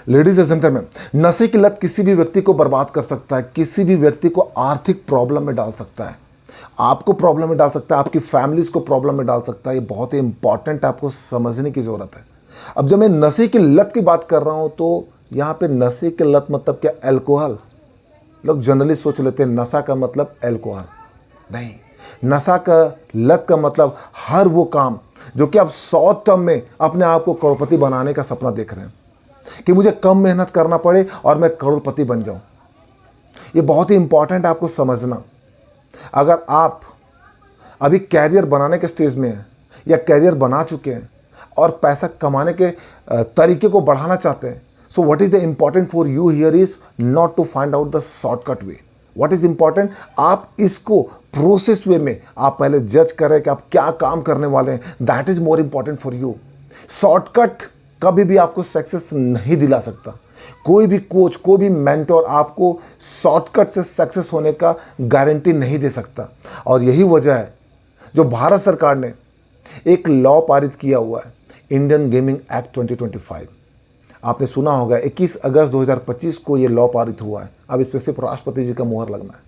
Ladies and gentleman, नशे की लत किसी भी व्यक्ति को बर्बाद कर सकता है, किसी भी व्यक्ति को आर्थिक प्रॉब्लम में डाल सकता है, आपको प्रॉब्लम में डाल सकता है, आपकी फैमिलीज को प्रॉब्लम में डाल सकता है। ये बहुत ही इंपॉर्टेंट आपको समझने की ज़रूरत है। अब जब मैं नशे की लत की बात कर रहा हूँ तो यहाँ पे नशे की लत मतलब क्या? अल्कोहल। लोग जनरली सोच लेते हैं नशा का मतलब अल्कोहल। नहीं, नशा का लत का मतलब हर वो काम जो कि आप शॉर्ट टर्म में अपने आप को करोड़पति बनाने का सपना देख रहे हैं कि मुझे कम मेहनत करना पड़े और मैं करोड़पति बन जाऊं। ये बहुत ही इंपॉर्टेंट है आपको समझना। अगर आप अभी कैरियर बनाने के स्टेज में हैं या कैरियर बना चुके हैं और पैसा कमाने के तरीके को बढ़ाना चाहते हैं, so what is the important for you here is not to find out the shortcut way. What is important, आप इसको प्रोसेस वे में आप पहले जज करें कि आप क्या काम करने वाले हैं। That is more important for you. Shortcut कभी भी आपको सक्सेस नहीं दिला सकता। कोई भी कोच, कोई भी मेंटोर आपको शॉर्टकट से सक्सेस होने का गारंटी नहीं दे सकता। और यही वजह है जो भारत सरकार ने एक लॉ पारित किया हुआ है, इंडियन गेमिंग एक्ट 2025। आपने सुना होगा 21 अगस्त 2025 को ये लॉ पारित हुआ है। अब इस पर सिर्फ राष्ट्रपति जी का मुहर लगना है।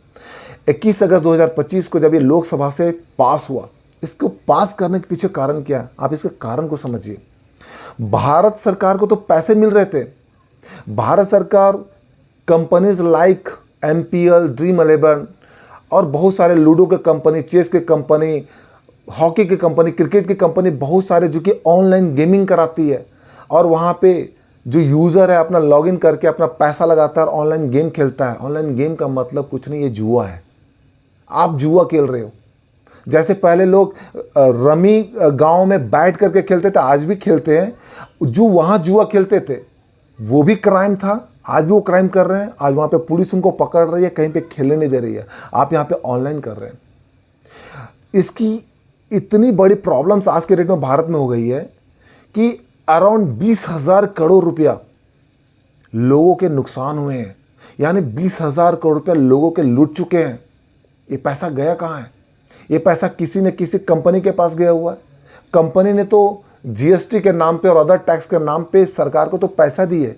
21 अगस्त 2025 को जब ये लोकसभा से पास हुआ, इसको पास करने के पीछे कारण क्या है, आप इसके कारण को समझिए। भारत सरकार को तो पैसे मिल रहे थे। भारत सरकार कंपनीज लाइक एमपीएल, ड्रीम 11 और बहुत सारे लूडो के कंपनी, चेस के कंपनी, हॉकी की कंपनी, क्रिकेट की कंपनी, बहुत सारे जो कि ऑनलाइन गेमिंग कराती है और वहाँ पे जो यूज़र है अपना लॉगिन करके अपना पैसा लगाता है और ऑनलाइन गेम खेलता है। ऑनलाइन गेम का मतलब कुछ नहीं, ये जुआ है। आप जुआ खेल रहे हो। जैसे पहले लोग रमी गांव में बैठ करके खेलते थे, आज भी खेलते हैं। जो वहाँ जुआ खेलते थे वो भी क्राइम था, आज भी वो क्राइम कर रहे हैं। आज वहाँ पे पुलिस उनको पकड़ रही है, कहीं पे खेलने नहीं दे रही है। आप यहाँ पे ऑनलाइन कर रहे हैं। इसकी इतनी बड़ी प्रॉब्लम्स आज के डेट में भारत में हो गई है कि अराउंड 20,000 करोड़ रुपया लोगों के नुकसान हुए हैं। यानी 20,000 करोड़ रुपया लोगों के लूट चुके हैं। ये पैसा गया कहाँ है? ये पैसा किसी न किसी कंपनी के पास गया हुआ है। कंपनी ने तो जीएसटी के नाम पे और अदर टैक्स के नाम पे सरकार को तो पैसा दिए,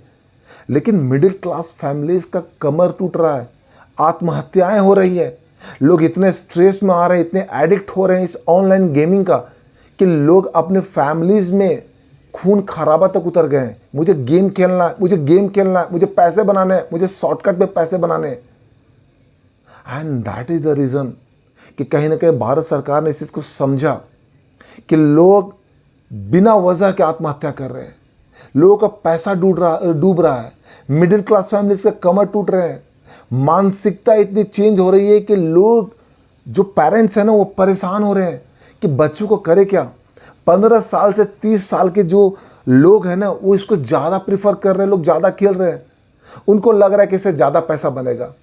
लेकिन मिडिल क्लास फैमिलीज का कमर टूट रहा है, आत्महत्याएं हो रही है। लोग इतने स्ट्रेस में आ रहे हैं, इतने एडिक्ट हो रहे हैं इस ऑनलाइन गेमिंग का कि लोग अपने फैमिलीज में खून खराबा तक उतर गए हैं। मुझे गेम खेलना है, मुझे गेम खेलना है, मुझे पैसे बनाने हैं, मुझे शॉर्टकट में पैसे बनाने हैं। And that is the reason कि कहीं ना कहीं भारत सरकार ने इस चीज़ को समझा कि लोग बिना वजह के आत्महत्या कर रहे हैं, लोगों का पैसा डूब रहा है, मिडिल क्लास फैमिलीज का कमर टूट रहे हैं। मानसिकता इतनी चेंज हो रही है कि लोग जो पेरेंट्स हैं ना वो परेशान हो रहे हैं कि बच्चों को करे क्या। 15 साल से 30 साल के जो लोग हैं ना वो इसको ज़्यादा प्रीफर कर रहे हैं, लोग ज़्यादा खेल रहे हैं। उनको लग रहा है कि इससे ज़्यादा पैसा बनेगा।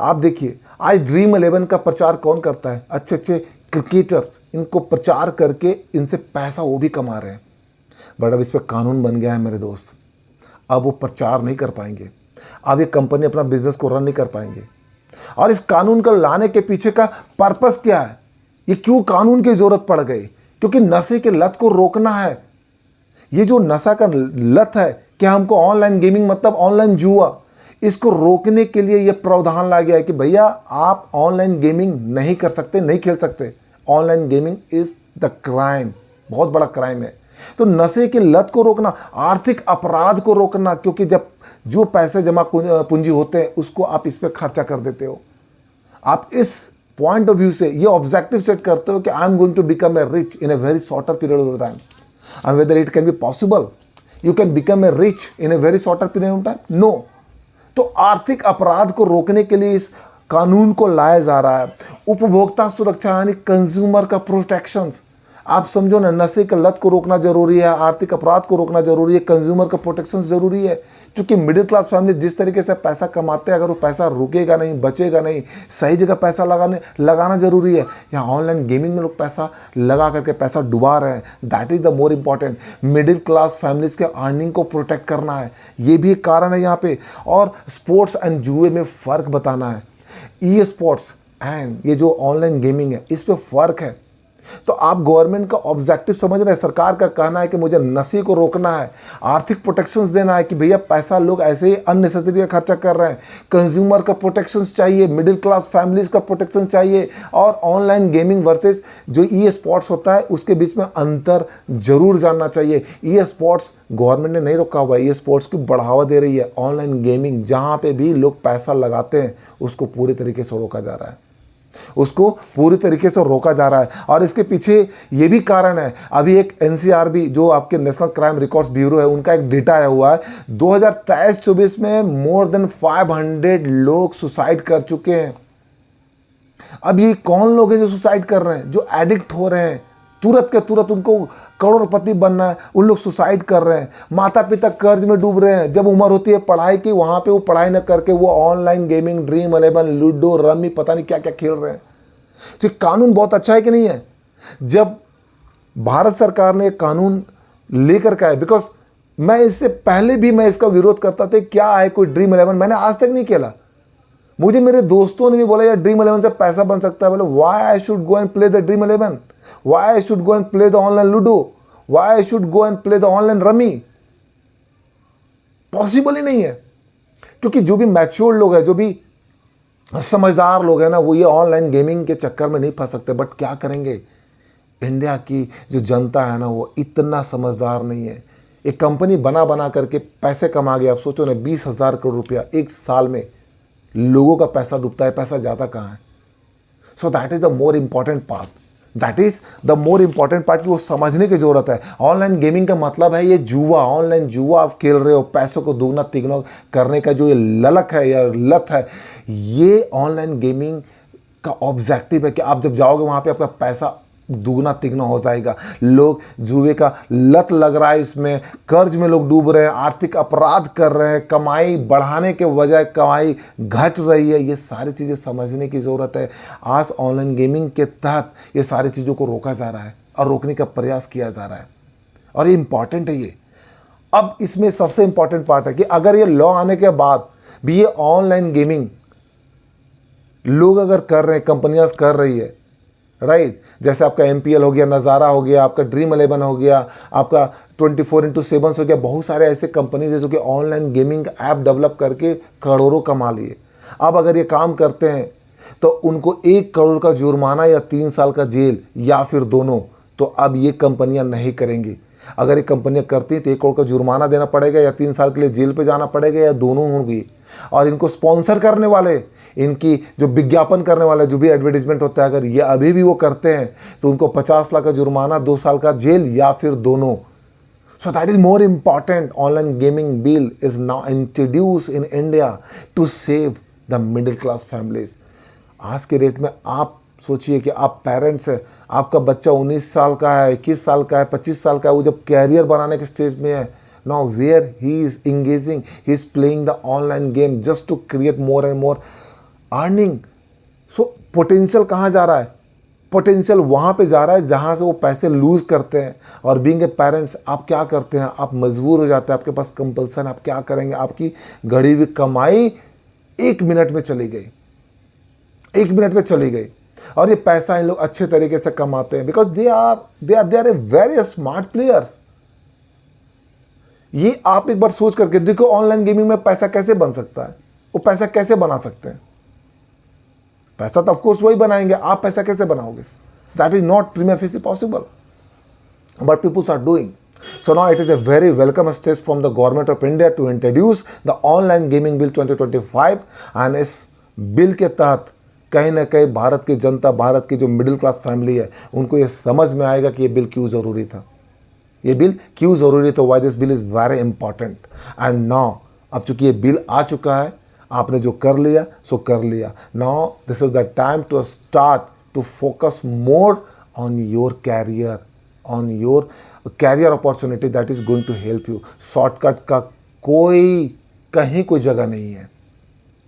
आप देखिए आज ड्रीम 11 का प्रचार कौन करता है? अच्छे अच्छे क्रिकेटर्स इनको प्रचार करके इनसे पैसा वो भी कमा रहे हैं। बट अब इस पर कानून बन गया है मेरे दोस्त। अब वो प्रचार नहीं कर पाएंगे, अब ये कंपनी अपना बिजनेस को रन नहीं कर पाएंगे। और इस कानून को लाने के पीछे का पर्पस क्या है? ये क्यों कानून की जरूरत पड़ गई? क्योंकि नशे के लत को रोकना है। ये जो नशा का लत है कि हमको ऑनलाइन गेमिंग मतलब ऑनलाइन जुआ, इसको रोकने के लिए यह प्रावधान ला गया है कि भैया आप ऑनलाइन गेमिंग नहीं कर सकते, नहीं खेल सकते। Online gaming is the crime, बहुत बड़ा क्राइम है। तो नशे की लत को रोकना, आर्थिक अपराध को रोकना, क्योंकि जब जो पैसे जमा पूंजी होते हैं उसको आप इस पर खर्चा कर देते हो। आप इस पॉइंट ऑफ व्यू से ये ऑब्जेक्टिव सेट करते हो कि I am going to become a rich in a very shorter period of time. And whether it can be possible, you can become a rich in a very shorter period of time? No. तो आर्थिक अपराध को रोकने के लिए इस कानून को लाया जा रहा है। उपभोक्ता सुरक्षा यानी कंज्यूमर का प्रोटेक्शंस। आप समझो ना, नशे के लत को रोकना जरूरी है, आर्थिक अपराध को रोकना जरूरी है, कंज्यूमर का प्रोटेक्शन जरूरी है। क्योंकि मिडिल क्लास फैमिली जिस तरीके से पैसा कमाते हैं, अगर वो पैसा रुकेगा नहीं, बचेगा नहीं, सही जगह पैसा लगाना जरूरी है। यहाँ ऑनलाइन गेमिंग में लोग पैसा लगा करके पैसा डुबा रहे हैं। That is the more important. Middle class families के अर्निंग को प्रोटेक्ट करना है, ये भी एक कारण है यहाँ पे। और स्पोर्ट्स एंड जुए में फ़र्क बताना है। ई स्पोर्ट्स एंड ये जो ऑनलाइन गेमिंग है इस पर फ़र्क है। तो आप गवर्नमेंट का ऑब्जेक्टिव समझ रहे हैं, सरकार का कहना है कि मुझे नशे को रोकना है, आर्थिक प्रोटेक्शंस देना है कि भैया पैसा लोग ऐसे ही अननेसेसरी खर्चा कर रहे हैं, कंज्यूमर का प्रोटेक्शंस चाहिए, मिडिल क्लास फैमिलीज का प्रोटेक्शन चाहिए, और ऑनलाइन गेमिंग वर्सेस जो ई स्पोर्ट्स होता है उसके बीच में अंतर जरूर जानना चाहिए। ई स्पोर्ट्स गवर्नमेंट ने नहीं रोका हुआ, ई स्पोर्ट्स की बढ़ावा दे रही है। ऑनलाइन गेमिंग जहाँ पे भी लोग पैसा लगाते हैं उसको पूरी तरीके से रोका जा रहा है, उसको पूरी तरीके से रोका जा रहा है। और इसके पीछे ये भी कारण है, अभी एक एनसीआरबी जो आपके नेशनल क्राइम रिकॉर्ड्स ब्यूरो है उनका एक डेटा आया हुआ है, 2023-24 में मोर देन 500 लोग सुसाइड कर चुके हैं। अब ये कौन लोग हैं जो सुसाइड कर रहे हैं? जो एडिक्ट हो रहे हैं, तुरंत के तुरंत उनको करोड़पति बनना है, उन लोग सुसाइड कर रहे हैं। माता पिता कर्ज में डूब रहे हैं, जब उम्र होती है पढ़ाई की वहाँ पे वो पढ़ाई न करके वो online gaming, dream 11, ludo, rummy, पता नहीं क्या क्या खेल रहे हैं। तो कानून बहुत अच्छा है कि नहीं है? जब भारत सरकार ने कानून लेकर के आए, बिकॉज मैं इससे पहले भी मैं इसका विरोध करता था, क्या है कोई ड्रीम 11, मैंने आज तक नहीं खेला। मुझे मेरे दोस्तों ने भी बोला यार ड्रीम 11 से पैसा बन सकता है। बोले why I should go and play the Dream 11, why I should go and play the online ludo, why I should go and play the online rummy. Possible ही नहीं है, क्योंकि जो भी मैच्योर लोग हैं, जो भी समझदार लोग हैं ना, वो ये ऑनलाइन गेमिंग के चक्कर में नहीं फंस सकते। बट क्या करेंगे, इंडिया की जो जनता है ना वो इतना समझदार नहीं है। एक कंपनी बना बना करके पैसे कमा गया। आप सोचो ना, 20,000 करोड़ रुपया एक साल में लोगों का पैसा डूबता है, पैसा जाता कहाँ है? सो that is the more important part, that is the more important part कि वो समझने की जरूरत है। ऑनलाइन गेमिंग का मतलब है ये जुआ, ऑनलाइन जुआ आप खेल रहे हो, पैसों को दुगना तिगना करने का जो ये ललक है या लत है, ये ऑनलाइन गेमिंग का ऑब्जेक्टिव है कि आप जब जाओगे वहाँ पे आपका पैसा दुगना तिगना हो जाएगा। लोग जुए का लत लग रहा है, इसमें कर्ज में लोग डूब रहे हैं, आर्थिक अपराध कर रहे हैं, कमाई बढ़ाने के बजाय कमाई घट रही है। ये सारी चीज़ें समझने की ज़रूरत है। आज ऑनलाइन गेमिंग के तहत ये सारी चीज़ों को रोका जा रहा है और रोकने का प्रयास किया जा रहा है, और ये इम्पॉर्टेंट है ये। अब इसमें सबसे इम्पॉर्टेंट पार्ट है कि अगर ये लॉ आने के बाद भी ये ऑनलाइन गेमिंग लोग अगर कर रहे हैं, कंपनियां कर रही है, राइट, जैसे आपका MPL हो गया, नज़ारा हो गया, आपका ड्रीम 11 हो गया, आपका 24x7 हो गया, बहुत सारे ऐसे कंपनीज है जो कि ऑनलाइन गेमिंग ऐप डेवलप करके करोड़ों कमा लिए। अब अगर ये काम करते हैं तो उनको 1 करोड़ का जुर्माना या 3 साल का जेल या फिर दोनों, तो अब ये कंपनियां नहीं करेंगी। अगर ये कंपनियां करती हैं तो 1 करोड़ का जुर्माना देना पड़ेगा या 3 साल के लिए जेल पे जाना पड़ेगा या दोनों होंगी। और इनको स्पॉन्सर करने वाले, इनकी जो विज्ञापन करने वाले, जो भी एडवर्टीजमेंट होता है, अगर ये अभी भी वो करते हैं तो उनको 50 लाख का जुर्माना, 2 साल का जेल या फिर दोनों। So that is more important. Online gaming bill is now introduce in India to save the middle class families. आज के रेट में आप सोचिए कि आप पेरेंट्स हैं, आपका बच्चा 19 साल का है, 21 साल का है, 25 साल का है, वो जब कैरियर बनाने के स्टेज में है, now where he is engaging, he is playing the online game just to create more and more earning. So potential कहाँ जा रहा है? पोटेंशियल वहाँ पे जा रहा है जहाँ से वो पैसे लूज करते हैं। और बीइंग ए पेरेंट्स आप क्या करते हैं, आप मजबूर हो जाते हैं, आपके पास कंपल्सन, आप क्या करेंगे, आपकी घड़ी हुई कमाई 1 मिनट में चली गई, 1 मिनट में चली गई। और ये पैसा इन लोग अच्छे तरीके से कमाते हैं because they are a very smart players. ये आप एक बार सोच करके देखो, ऑनलाइन गेमिंग में पैसा कैसे बन सकता है, वो पैसा कैसे बना सकते हैं? पैसा तो ऑफकोर्स वही बनाएंगे, आप पैसा कैसे बनाओगे? That is not prima facie possible, but peoples are doing. So now it is a very welcome step from the government of India to introduce the online gaming bill 2025, and इस bill के तहत कहीं ना कहीं भारत की जनता, भारत की जो middle class family है, उनको ये समझ में आएगा कि ये बिल क्यों ज़रूरी था, ये बिल क्यों ज़रूरी था, why this bill is very important. And now अब चूंकि ये बिल आ चुका है, आपने जो कर लिया सो कर लिया। Now this is the time to start to focus more on your career, on your career opportunity that is going to help you. Shortcut का कहीं कोई जगह नहीं है,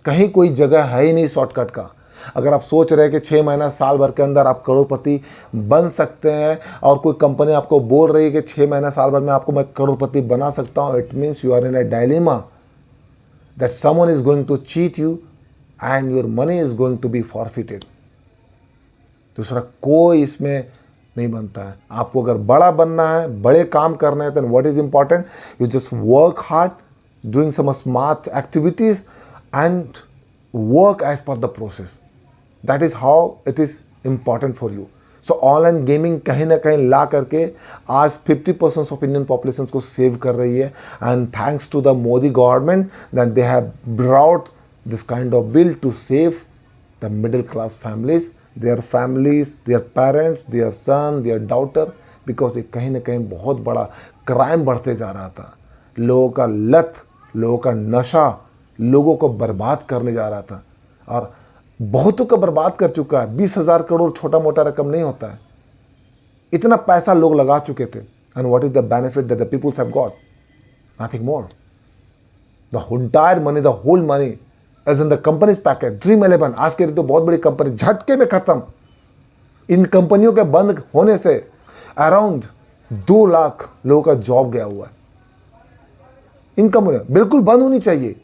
कहीं कोई जगह है ही नहीं शॉर्टकट का। अगर आप सोच रहे हैं कि 6 महीना साल भर के अंदर आप करोड़पति बन सकते हैं और कोई कंपनी आपको बोल रही है कि 6 महीना साल भर में आपको मैं करोड़पति बना सकता हूँ, it means you are in a dilemma that someone is going to cheat you and your money is going to be forfeited. दूसरा कोई इसमें नहीं बनता है। आपको अगर बड़ा बनना है, बड़े काम करना है, then what is important, you just work hard, doing some smart activities and work as per the process. That is how it is important for you. So online gaming कहीं ना कहीं ला करके आज 50% ऑफ इंडियन पॉपुलेशन को save कर रही है, and thanks to the Modi government that they have brought this kind of bill to save the middle class families, their parents, their son, their daughter, because ये कहीं ना कहीं बहुत बड़ा क्राइम बढ़ते जा रहा था। लोगों का लत, लोगों का नशा लोगों को बर्बाद करने जा रहा था, और बहुतों को बर्बाद कर चुका है। 20,000 करोड़ छोटा मोटा रकम नहीं होता है। इतना पैसा लोग लगा चुके थे, and what is the benefit that the peoples have got? Nothing more. The entire money, the whole money as in the companies packet. Dream 11 आज के डेट में बहुत बड़ी कंपनी, झटके में खत्म। इन कंपनियों के बंद होने से अराउंड 2 लाख लोगों का जॉब गया हुआ है। इन कंपनियों बिल्कुल बंद होनी चाहिए,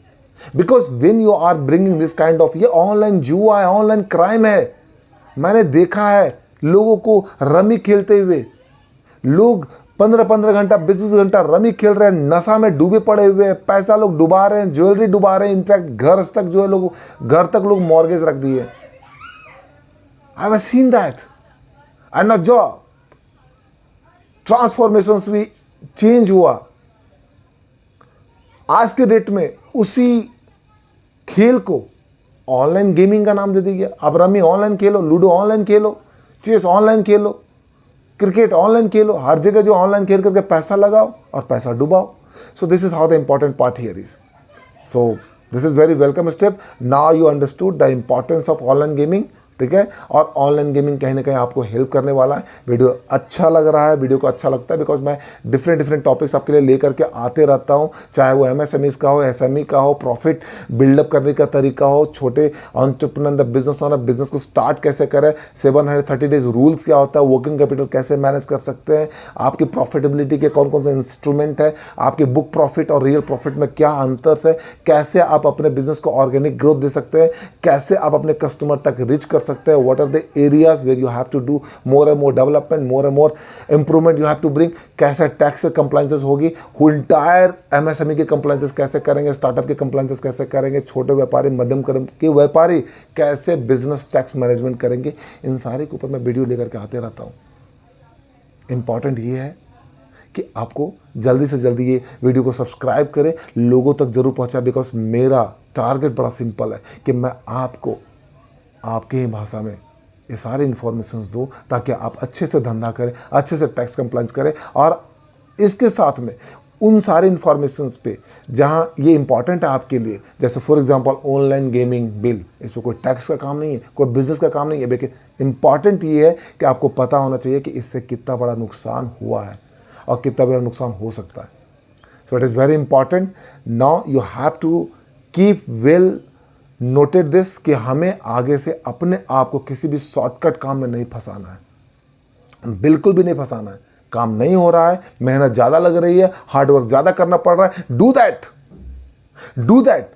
because when you are bringing this kind of, ये ऑनलाइन जुआ है, ऑनलाइन क्राइम है। मैंने देखा है लोगों को रमी खेलते हुए, लोग 15-15 घंटा 20-20 घंटा रमी खेल रहे हैं, नशा में डूबे पड़े हुए हैं, पैसा लोग डुबा रहे हैं, ज्वेलरी डुबा रहे हैं, इनफैक्ट घर तक लोग मॉर्गेज रख दिए। I have seen that and जो ट्रांसफॉर्मेशंस भी चेंज हुआ। आज के डेट में उसी खेल को ऑनलाइन गेमिंग का नाम दे दिया। अब रमी ऑनलाइन खेलो, लूडो ऑनलाइन खेलो, चेस ऑनलाइन खेलो, क्रिकेट ऑनलाइन खेलो, हर जगह जो ऑनलाइन खेल करके पैसा लगाओ और पैसा डुबाओ। So this is how the important part here is. So this is very welcome step. Now you understood the importance of online gaming, ठीक है। और ऑनलाइन गेमिंग कहीं ना कहीं आपको हेल्प करने वाला है। वीडियो अच्छा लग रहा है, वीडियो को अच्छा लगता है, बिकॉज मैं डिफरेंट टॉपिक्स आपके लिए लेकर के आते रहता हूँ, चाहे वो MSMEs का हो, SME का हो, प्रॉफिट बिल्डअप करने का तरीका हो, छोटे एंटरप्रेन्योर बिजनेस ओनर बिजनेस को स्टार्ट कैसे करें, 730 डेज रूल्स क्या होता है, वर्किंग कैपिटल कैसे मैनेज कर सकते हैं, आपकी प्रॉफिटेबिलिटी के कौन कौन से इंस्ट्रूमेंट है, आपके बुक प्रॉफिट और रियल प्रॉफिट में क्या अंतर है, कैसे आप अपने बिजनेस को ऑर्गेनिक ग्रोथ दे सकते हैं, कैसे आप अपने कस्टमर तक रीच कर सकते हैं, what are the areas where you have to do more and more development, more and more improvement you have to bring, कैसे टैक्स कंप्लायंसेस होगी, एंटायर MSME के कंप्लायंसेस कैसे करेंगे, स्टार्टअप के कंप्लायंसेस कैसे करेंगे, छोटे व्यापारी मध्यम के व्यापारी कैसे बिजनेस टैक्स मैनेजमेंट करेंगे, इन सारे के ऊपर मैं वीडियो लेकर के आते रहता हूँ। इंपॉर्टेंट ये है कि आपको जल्दी से जल्दी ये वीडियो को सब्सक्राइब करें, लोगों तक जरूर पहुंचाएं, बिकॉज मेरा टारगेट बड़ा सिंपल है कि मैं आपको आपके ही भाषा में ये सारे इन्फॉर्मेशंस दूं, ताकि आप अच्छे से धंधा करें, अच्छे से टैक्स कंप्लायंस करें, और इसके साथ में उन सारे इन्फॉर्मेशंस पे जहां ये इंपॉर्टेंट है आपके लिए, जैसे for example online gaming bill, इस पर कोई टैक्स का काम नहीं है, कोई बिजनेस का काम नहीं है, लेकिन इंपॉर्टेंट ये है कि आपको पता होना चाहिए कि इससे कितना बड़ा नुकसान हुआ है और कितना बड़ा नुकसान हो सकता है। So it is very important. Now you have to keep well noted this कि हमें आगे से अपने आप को किसी भी शॉर्टकट काम में नहीं फंसाना है, बिल्कुल भी नहीं फंसाना है। काम नहीं हो रहा है, मेहनत ज़्यादा लग रही है, हार्डवर्क ज़्यादा करना पड़ रहा है, do that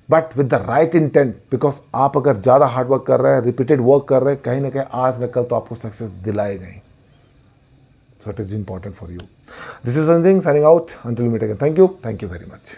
but with the right intent, because आप अगर ज़्यादा हार्डवर्क कर रहे हैं, रिपीटेड वर्क कर रहे हैं, कहीं ना कहीं आज न कल तो आपको सक्सेस दिलाएगा ही। So it is important for you. This is Sanjay signing out, until we meet again. Thank you very much.